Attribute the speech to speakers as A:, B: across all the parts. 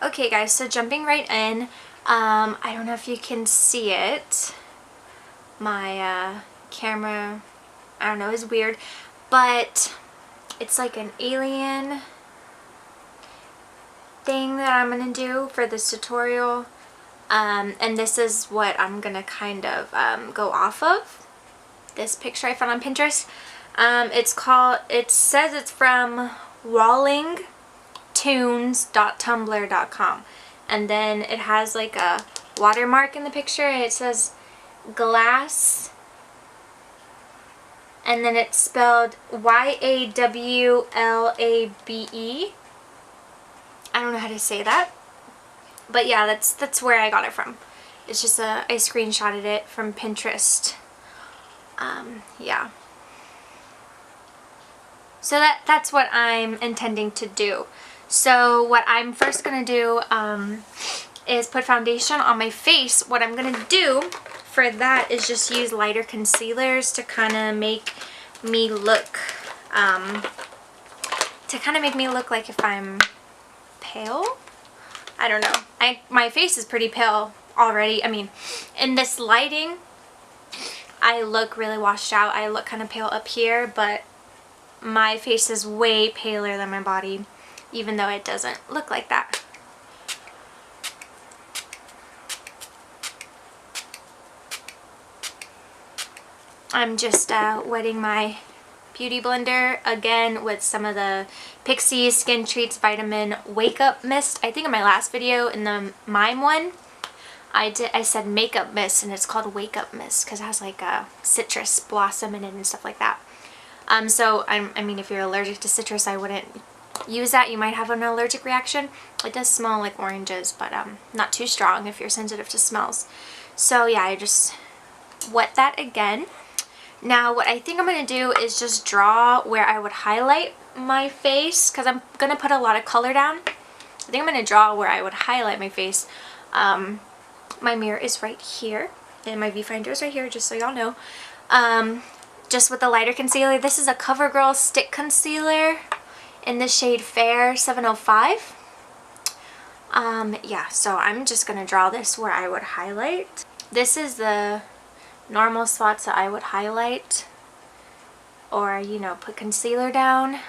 A: Okay guys, so jumping right in, I don't know if you can see it. My camera, I don't know, is weird, but it's like an alien thing that I'm gonna do for this tutorial. And this is what I'm gonna kind of go off of. This picture I found on Pinterest. It says it's from wallingtunes.tumblr.com, and then it has like a watermark in the picture and it says glass, and then it's spelled YAWLABE. I don't know how to say that, but yeah, that's where I got it from. It's just I screenshotted it from Pinterest. Yeah. So that's what I'm intending to do. So what I'm first going to do is put foundation on my face. What I'm going to do for that is just use lighter concealers to kind of make me look, like if I'm pale. I don't know. My face is pretty pale already. I mean, in this lighting, I look really washed out. I look kind of pale up here, but my face is way paler than my body, even though it doesn't look like that. I'm just wetting my beauty blender again with some of the Pixi Skin Treats Vitamin Wake Up Mist. I think in my last video, in the Mime one, I said makeup mist, and it's called Wake Up Mist because it has like a citrus blossom in it and stuff like that. So I mean, if you're allergic to citrus, I wouldn't use that. You might have an allergic reaction. It does smell like oranges, but not too strong if you're sensitive to smells. So yeah, I just wet that again. Now what I think I'm going to do is just draw where I would highlight my face, because I'm going to put a lot of color down. I think I'm going to draw where I would highlight my face. My mirror is right here, and my viewfinder is right here, just so y'all know. Just with the lighter concealer. This is a CoverGirl Stick Concealer in the shade Fair 705. Yeah, so I'm just going to draw this where I would highlight. This is the normal spots that I would highlight, or, you know, put concealer down.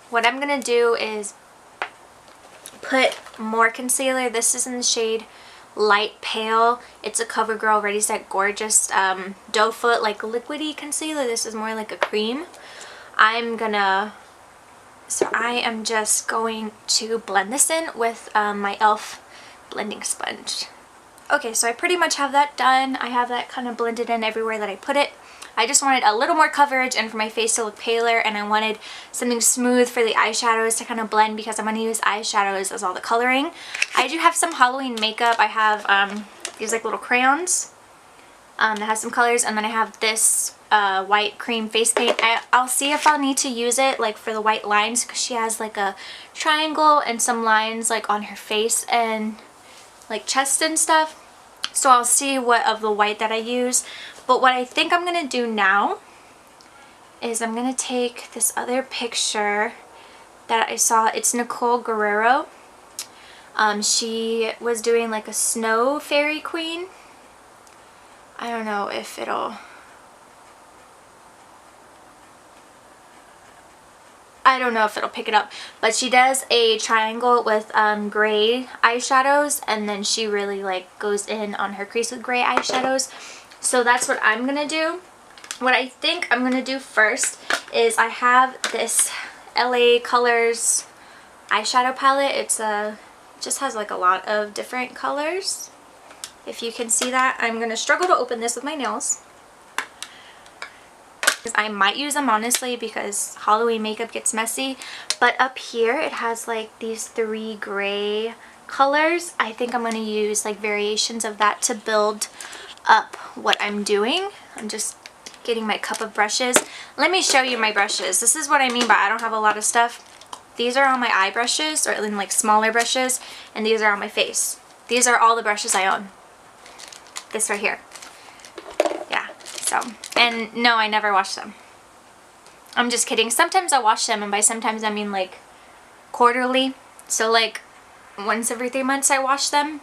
A: What I'm going to do is put more concealer. This is in the shade Light Pale. It's a CoverGirl Ready Set Gorgeous doe foot, like liquidy concealer. This is more like a cream. I am just going to blend this in with my e.l.f. blending sponge. Okay, so I pretty much have that done. I have that kind of blended in everywhere that I put it. I just wanted a little more coverage and for my face to look paler, and I wanted something smooth for the eyeshadows to kind of blend, because I'm going to use eyeshadows as all the coloring. I do have some Halloween makeup. I have these like little crayons that has some colors, and then I have this white cream face paint. I'll see if I'll need to use it like for the white lines, because she has like a triangle and some lines like on her face and like chest and stuff. So I'll see what of the white that I use. But what I think I'm going to do now is I'm going to take this other picture that I saw. It's Nicole Guerrero. She was doing like a snow fairy queen. I don't know if it'll... I don't know if it'll pick it up, but she does a triangle with gray eyeshadows, and then she really like goes in on her crease with gray eyeshadows. So that's what I'm gonna do. What I think I'm gonna do first is I have this LA Colors eyeshadow palette. It just has like a lot of different colors. If you can see that, I'm gonna struggle to open this with my nails. I might use them honestly because Halloween makeup gets messy, but up here it has like these 3 gray colors. I think I'm going to use like variations of that to build up what I'm doing. I'm just getting my cup of brushes. Let me show you my brushes. This is what I mean by I don't have a lot of stuff. These are all my eye brushes, or like smaller brushes, and these are on my face. These are all the brushes I own. This right here. So, and no, I never wash them. I'm just kidding. Sometimes I wash them, and by sometimes I mean like quarterly. So like once every 3 months I wash them.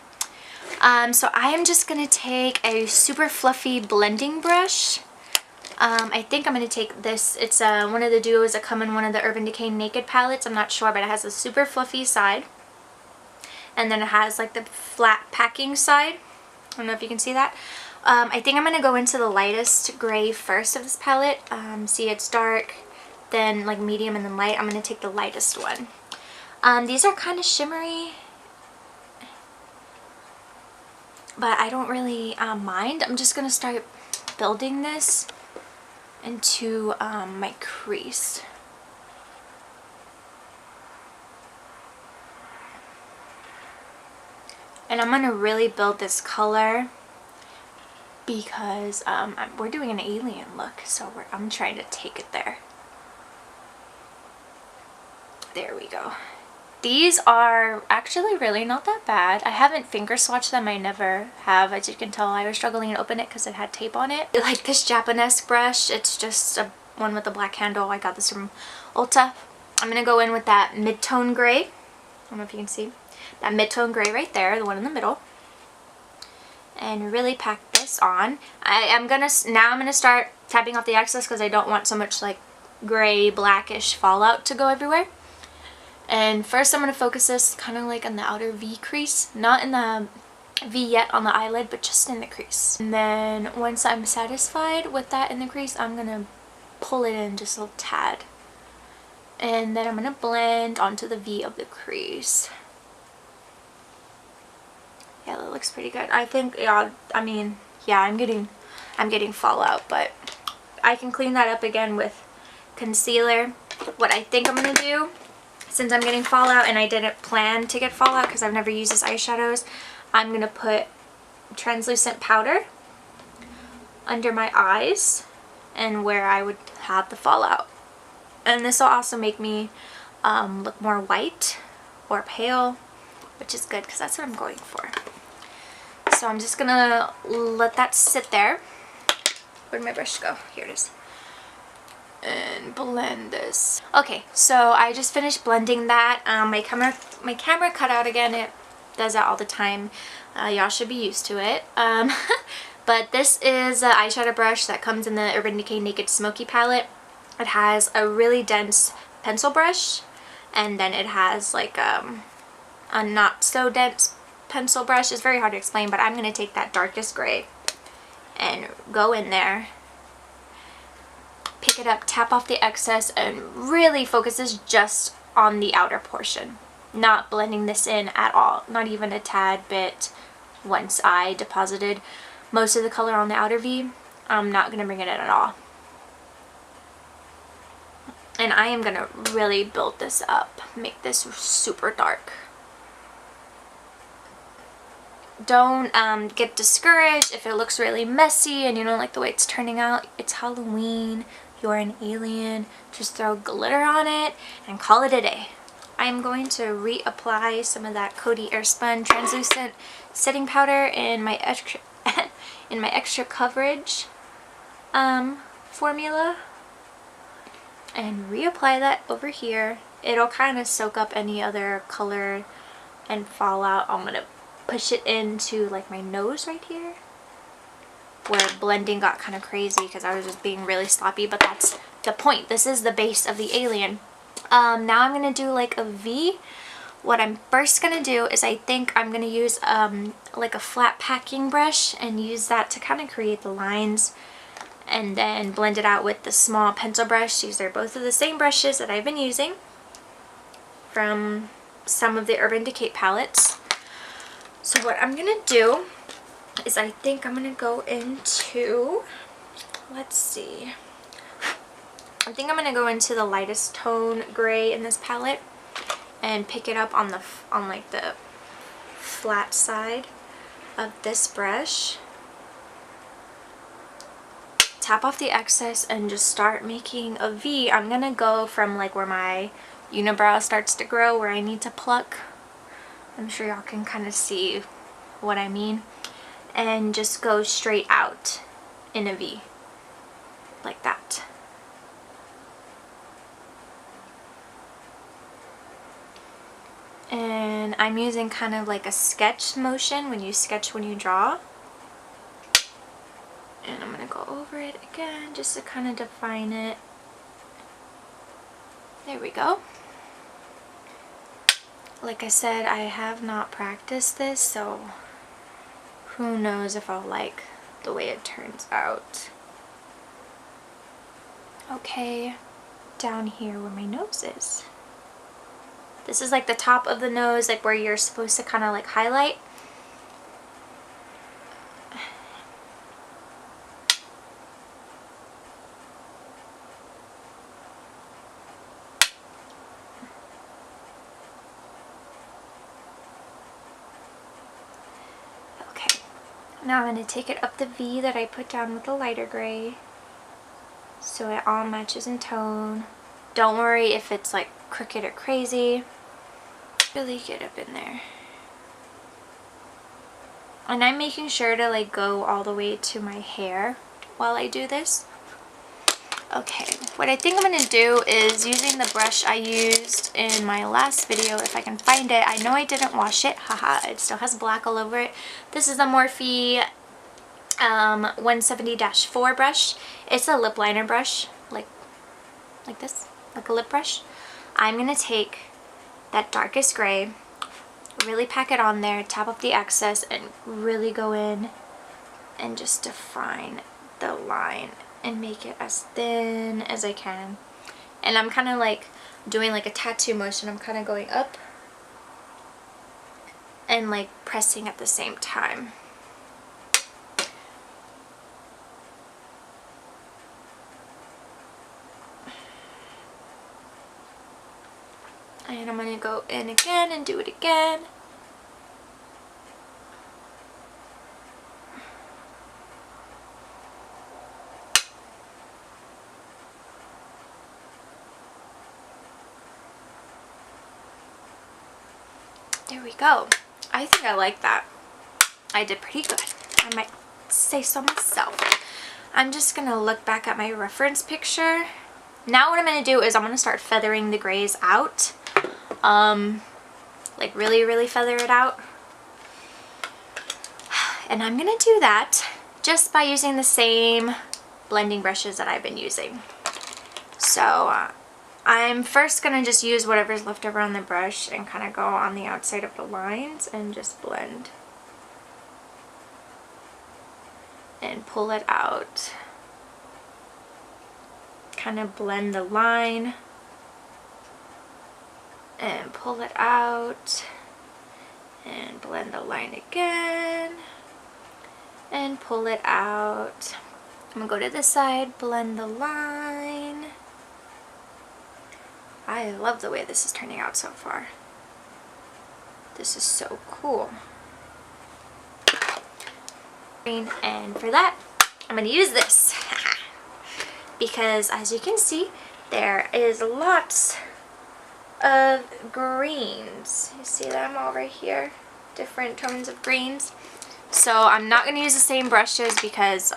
A: So I am just going to take a super fluffy blending brush. I think I'm going to take this. It's one of the duos that come in one of the Urban Decay Naked palettes. I'm not sure, but it has a super fluffy side. And then it has like the flat packing side. I don't know if you can see that. I think I'm going to go into the lightest gray first of this palette. See, it's dark, then like medium, and then light. I'm going to take the lightest one. These are kind of shimmery, but I don't really mind. I'm just going to start building this into my crease. And I'm going to really build this color because we're doing an alien look, so I'm trying to take it there. There we go. These are actually really not that bad. I haven't finger swatched them. I never have. As you can tell, I was struggling to open it because it had tape on it. I like this Japanese brush. It's just a one with a black handle. I got this from Ulta. I'm going to go in with that mid-tone gray. I don't know if you can see. That mid-tone gray right there, the one in the middle. And really pack this on. I'm going to start tapping off the excess because I don't want so much like gray, blackish fallout to go everywhere. And first I'm going to focus this kind of like on the outer V crease. Not in the V yet on the eyelid, but just in the crease. And then once I'm satisfied with that in the crease, I'm going to pull it in just a little tad. And then I'm going to blend onto the V of the crease. Yeah, that looks pretty good. I think, yeah, I mean, yeah, I'm getting fallout, but I can clean that up again with concealer. What I think I'm going to do, since I'm getting fallout and I didn't plan to get fallout because I've never used this eyeshadows, I'm going to put translucent powder under my eyes and where I would have the fallout. And this will also make me look more white or pale, which is good because that's what I'm going for. So I'm just going to let that sit there. Where'd my brush go? Here it is. And blend this. Okay, so I just finished blending that. My camera cut out again. It does that all the time. Y'all should be used to it. But this is an eyeshadow brush that comes in the Urban Decay Naked Smoky palette. It has a really dense pencil brush, and then it has like a not so dense pencil brush. It's very hard to explain, but I'm going to take that darkest gray and go in there. Pick it up, tap off the excess, and really focus this just on the outer portion. Not blending this in at all, not even a tad bit. Once I deposited most of the color on the outer V, I'm not going to bring it in at all. And I am going to really build this up, make this super dark. Don't get discouraged if it looks really messy and you don't like the way it's turning out. It's Halloween. You're an alien. Just throw glitter on it and call it a day. I'm going to reapply some of that Coty Airspun translucent setting powder in my extra coverage formula, and reapply that over here. It'll kind of soak up any other color and fallout. I'm gonna push it into like my nose right here, where blending got kind of crazy because I was just being really sloppy, but that's the point. This is the base of the alien. Now I'm going to do like a V. What I'm first going to do is I think I'm going to use like a flat packing brush and use that to kind of create the lines, and then blend it out with the small pencil brush. These are both of the same brushes that I've been using from some of the Urban Decay palettes. So what I'm going to do is I think I'm going to go into, let's see, I think I'm going to go into the lightest tone gray in this palette and pick it up on like the flat side of this brush. Tap off the excess and just start making a V. I'm going to go from like where my unibrow starts to grow, where I need to pluck. I'm sure y'all can kind of see what I mean. And just go straight out in a V. Like that. And I'm using kind of like a sketch motion when you sketch when you draw. And I'm going to go over it again just to kind of define it. There we go. Like I said, I have not practiced this, so who knows if I'll like the way it turns out. Okay, down here where my nose is. This is like the top of the nose, like where you're supposed to kind of like highlight. Okay, now I'm going to take it up the V that I put down with the lighter gray, so it all matches in tone. Don't worry if it's like crooked or crazy. Really get up in there. And I'm making sure to like go all the way to my hair while I do this. Okay, what I think I'm going to do is using the brush I used in my last video, if I can find it. I know I didn't wash it, haha, it still has black all over it. This is the Morphe 170-4 brush. It's a lip liner brush, like this, like a lip brush. I'm going to take that darkest gray, really pack it on there, tap up the excess, and really go in and just define the line and make it as thin as I can. And I'm kind of like doing like a tattoo motion. I'm kind of going up and like pressing at the same time. And I'm going to go in again and do it again. There we go. I think I like that. I did pretty good. I might say so myself. I'm just going to look back at my reference picture. Now what I'm going to do is I'm going to start feathering the grays out. Like really feather it out. And I'm going to do that just by using the same blending brushes that I've been using. So I'm first going to just use whatever's left over on the brush and kind of go on the outside of the lines and just blend. And pull it out. Kind of blend the line. And pull it out. And blend the line again. And pull it out. I'm going to go to this side, blend the line. I love the way this is turning out so far. This is so cool. And for that, I'm going to use this. Because as you can see, there is lots of greens. You see them all right here? Different tones of greens. So I'm not going to use the same brushes because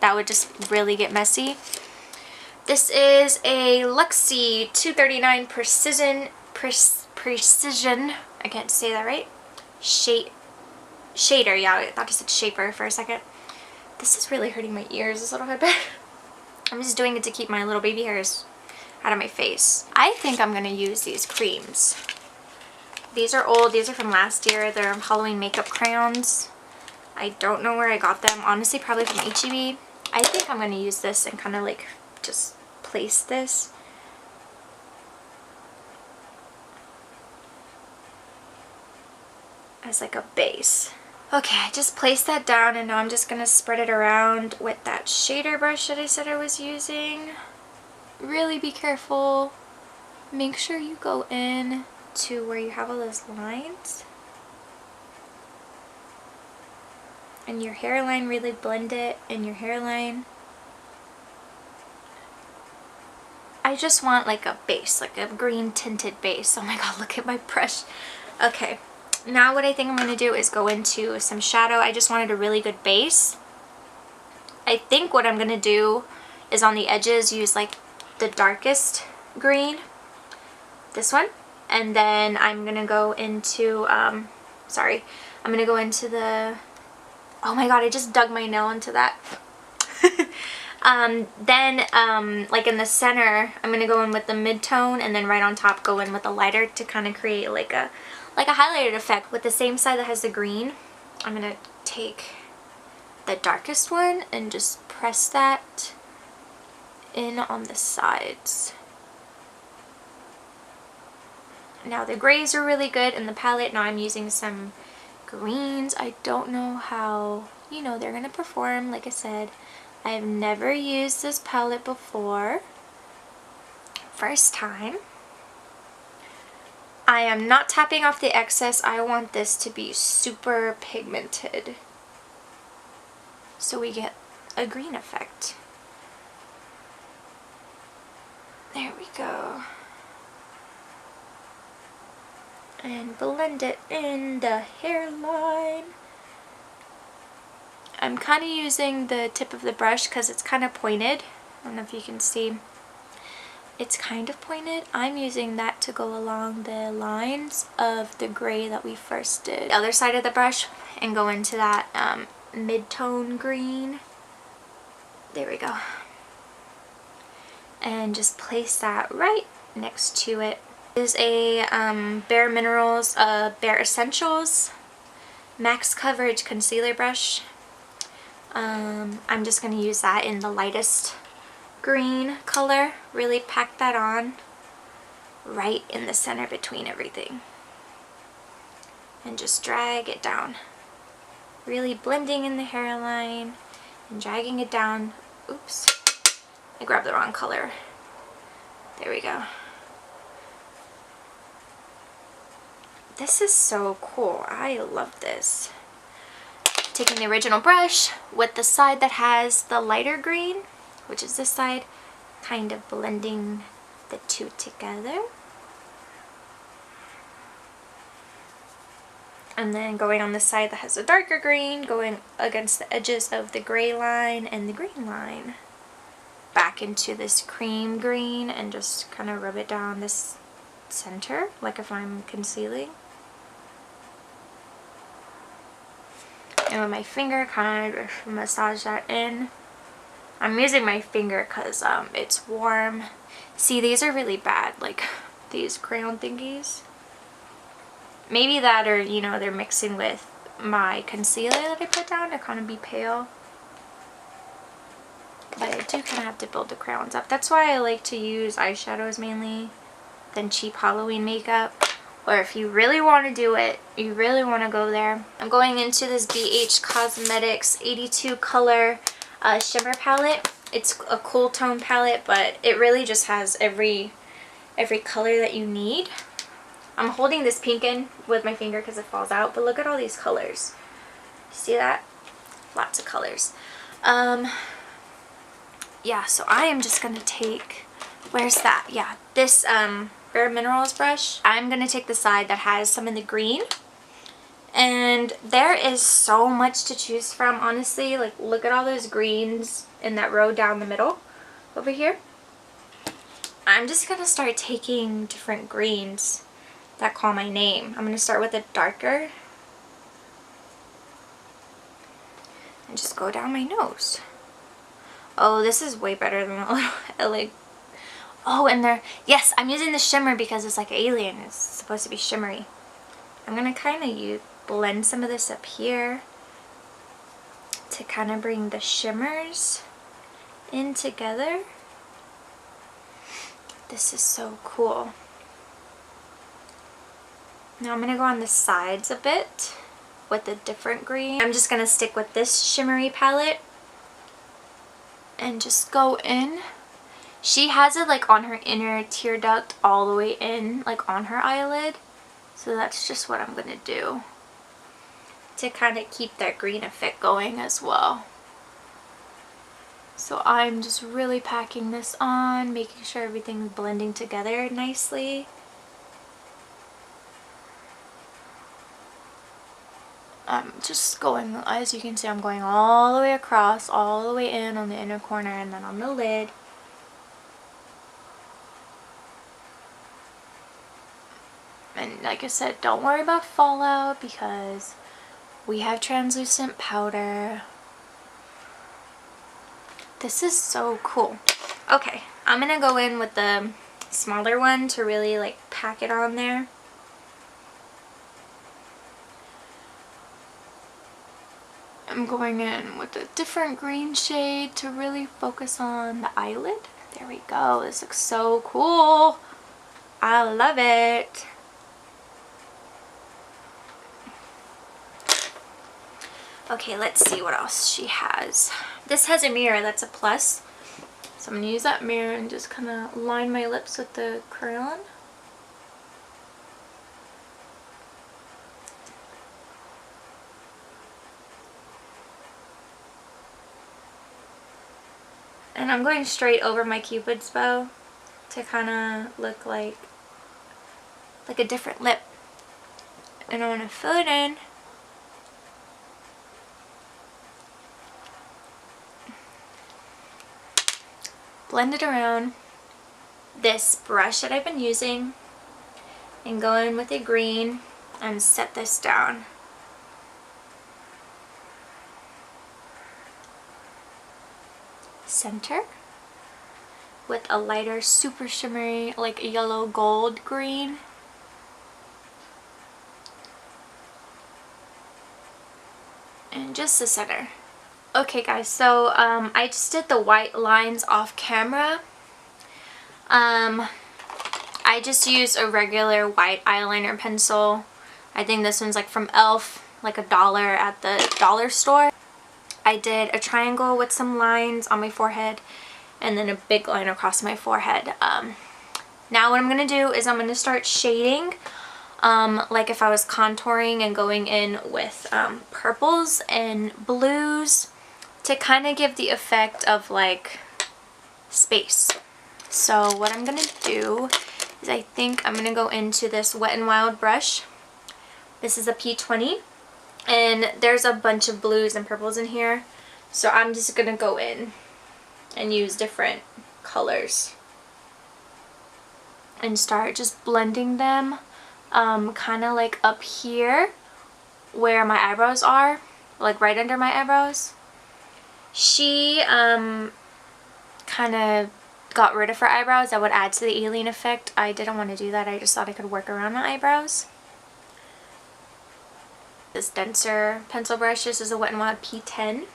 A: that would just really get messy. This is a Luxie 239 Precision, I can't say that right, shader, yeah, I thought I said shaper for a second. This is really hurting my ears this little bit. I'm just doing it to keep my little baby hairs out of my face. I think I'm going to use these creams. These are old, these are from last year, they're Halloween makeup crayons. I don't know where I got them, honestly probably from H-E-B. I think I'm going to use this and kind of like just place this. As like a base. Okay, I just placed that down and now I'm just going to spread it around with that shader brush that I said I was using. Really be careful. Make sure you go in to where you have all those lines. And your hairline, really blend it in your hairline. I just want like a base, like a green tinted base. Oh my god, look at my brush. Okay, now what I think I'm going to do is go into some shadow. I just wanted a really good base. I think what I'm going to do is on the edges use like the darkest green. This one. And then I'm going to go into, sorry, I'm going to go into the, oh my god, I just dug my nail into that. Like in the center, I'm going to go in with the mid-tone, and then right on top go in with a lighter to kind of create like a highlighted effect. With the same side that has the green, I'm going to take the darkest one and just press that in on the sides. Now the grays are really good in the palette. Now I'm using some greens. I don't know how, you know, they're gonna perform. Like I said, I have never used this palette before. First time. I am not tapping off the excess. I want this to be super pigmented, so we get a green effect. There we go. And blend it in the hairline. I'm kind of using the tip of the brush because it's kind of pointed. I don't know if you can see. It's kind of pointed. I'm using that to go along the lines of the gray that we first did. The other side of the brush and go into that mid-tone green. There we go. And just place that right next to it. This is a Bare Minerals Bare Essentials Max Coverage Concealer Brush. I'm just going to use that in the lightest green color. Really pack that on right in the center between everything. And just drag it down. Really blending in the hairline and dragging it down. Oops. I grabbed the wrong color. There we go. This is so cool. I love this. Taking the original brush with the side that has the lighter green, which is this side, kind of blending the two together. And then going on the side that has the darker green, going against the edges of the gray line and the green line. Back into this cream green and just kind of rub it down this center, like if I'm concealing. And with my finger, kind of massage that in. I'm using my finger because it's warm. See, these are really bad, like these crayon thingies. Maybe that, or you know, they're mixing with my concealer that I put down to kind of be pale. But I do kind of have to build the crayons up. That's why I like to use eyeshadows mainly than cheap Halloween makeup. Or if you really want to do it, you really want to go there. I'm going into this BH Cosmetics 82 color shimmer palette. It's a cool tone palette, but it really just has every color that you need. I'm holding this pink in with my finger because it falls out, but look at all these colors. See that? Lots of colors. Yeah, so I am just gonna take, where's that? Yeah, this Bare Minerals brush. I'm gonna take the side that has some in the green. And there is so much to choose from, honestly. Like, look at all those greens in that row down the middle over here. I'm just gonna start taking different greens that call my name. I'm gonna start with a darker and just go down my nose. Oh, this is way better than the little oh, and there, yes, I'm using the shimmer because it's like alien. It's supposed to be shimmery. I'm gonna kind of blend some of this up here to kind of bring the shimmers in together. This is so cool. Now I'm gonna go on the sides a bit with a different green. I'm just gonna stick with this shimmery palette and just go in. She has it like on her inner tear duct all the way in, like on her eyelid. So that's just what I'm gonna do to kind of keep that green effect going as well. So I'm just really packing this on, making sure everything's blending together nicely. I'm just going, as you can see, I'm going all the way across, all the way in on the inner corner and then on the lid. And like I said, don't worry about fallout because we have translucent powder. This is so cool. Okay, I'm gonna go in with the smaller one to really like pack it on there. I'm going in with a different green shade to really focus on the eyelid. There we go. This looks so cool. I love it. Okay, let's see what else she has. This has a mirror, that's a plus. So I'm gonna use that mirror and just kind of line my lips with the crayon. And I'm going straight over my Cupid's bow to kind of look like a different lip. And I want to fill it in. Blend it around. This brush that I've been using and go in with a green and set this down. Center with a lighter super shimmery like a yellow gold green. And just the center. Okay guys, so I just did the white lines off camera. I just used a regular white eyeliner pencil. I think this one's like from e.l.f., like $1 at the dollar store. I did a triangle with some lines on my forehead and then a big line across my forehead. Now what I'm going to do is I'm going to start shading like if I was contouring and going in with purples and blues to kind of give the effect of like space. So what I'm going to do is I think I'm going to go into this Wet n Wild brush. This is a P20 and there's a bunch of blues and purples in here. So I'm just going to go in and use different colors and start just blending them kind of like up here where my eyebrows are, like right under my eyebrows. She kind of got rid of her eyebrows. That would add to the alien effect. I didn't want to do that. I just thought I could work around my eyebrows. This denser pencil brush, this is a Wet n Wild P10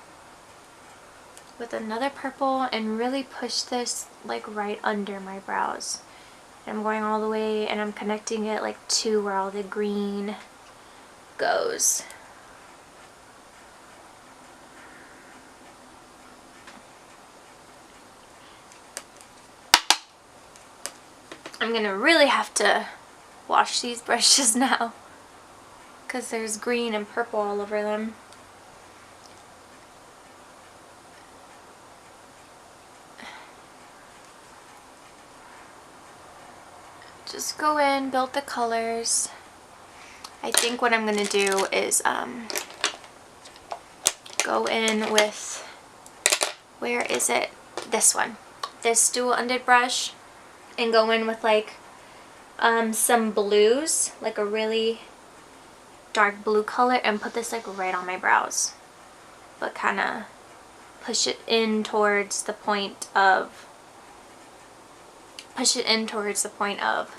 A: with another purple, and really push this like right under my brows. And I'm going all the way and I'm connecting it like to where all the green goes. I'm gonna really have to wash these brushes now because there's green and purple all over them. Just go in, build the colors. I think what I'm gonna do is go in with, where is it? This one. This dual-ended brush, and go in with like some blues, like a really dark blue color, and put this like right on my brows, but kind of push it in towards the point of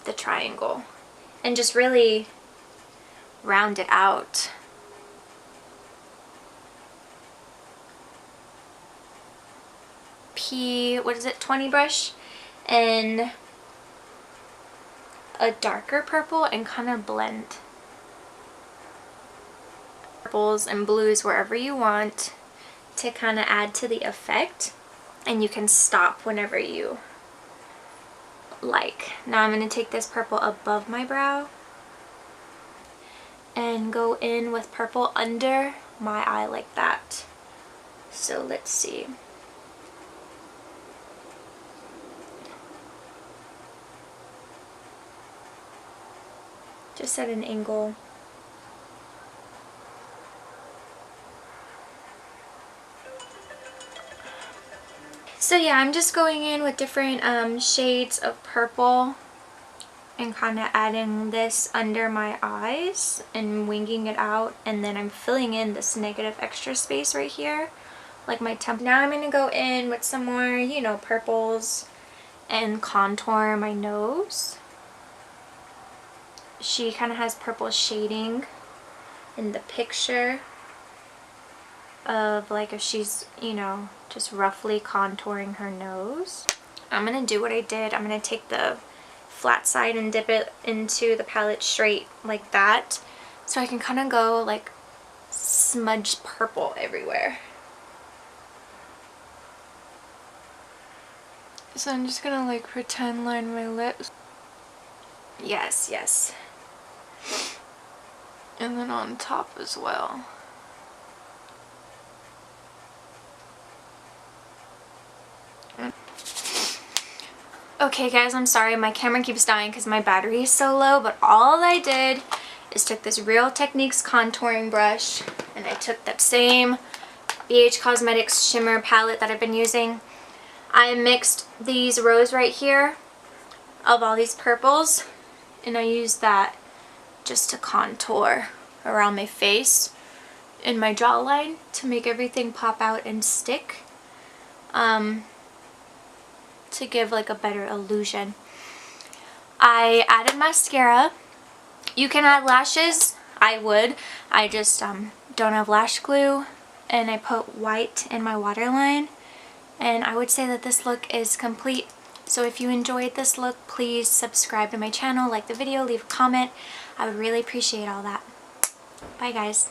A: the triangle and just really round it out. What is it, 20 brush and a darker purple and kind of blend purples and blues wherever you want to kind of add to the effect, and you can stop whenever you like. Now I'm going to take this purple above my brow and go in with purple under my eye like that. So let's see. Just at an angle. So yeah, I'm just going in with different shades of purple and kind of adding this under my eyes and winging it out, and then I'm filling in this negative extra space right here, like my temple. Now I'm going to go in with some more, you know, purples and contour my nose. She kind of has purple shading in the picture of like if she's, you know, just roughly contouring her nose. I'm going to do what I did. I'm going to take the flat side and dip it into the palette straight like that, so I can kind of go like smudge purple everywhere. So I'm just gonna like pretend line my lips. Yes, yes. And then on top as well. Okay guys, I'm sorry, my camera keeps dying because my battery is so low, but all I did is took this Real Techniques contouring brush, and I took that same BH Cosmetics shimmer palette that I've been using. I mixed these rows right here of all these purples, and I used that just to contour around my face and my jawline to make everything pop out and stick. To give like a better illusion. I added mascara. You can add lashes. I would. I just don't have lash glue, and I put white in my waterline, and I would say that this look is complete. So if you enjoyed this look, please subscribe to my channel, like the video, leave a comment. I would really appreciate all that. Bye guys.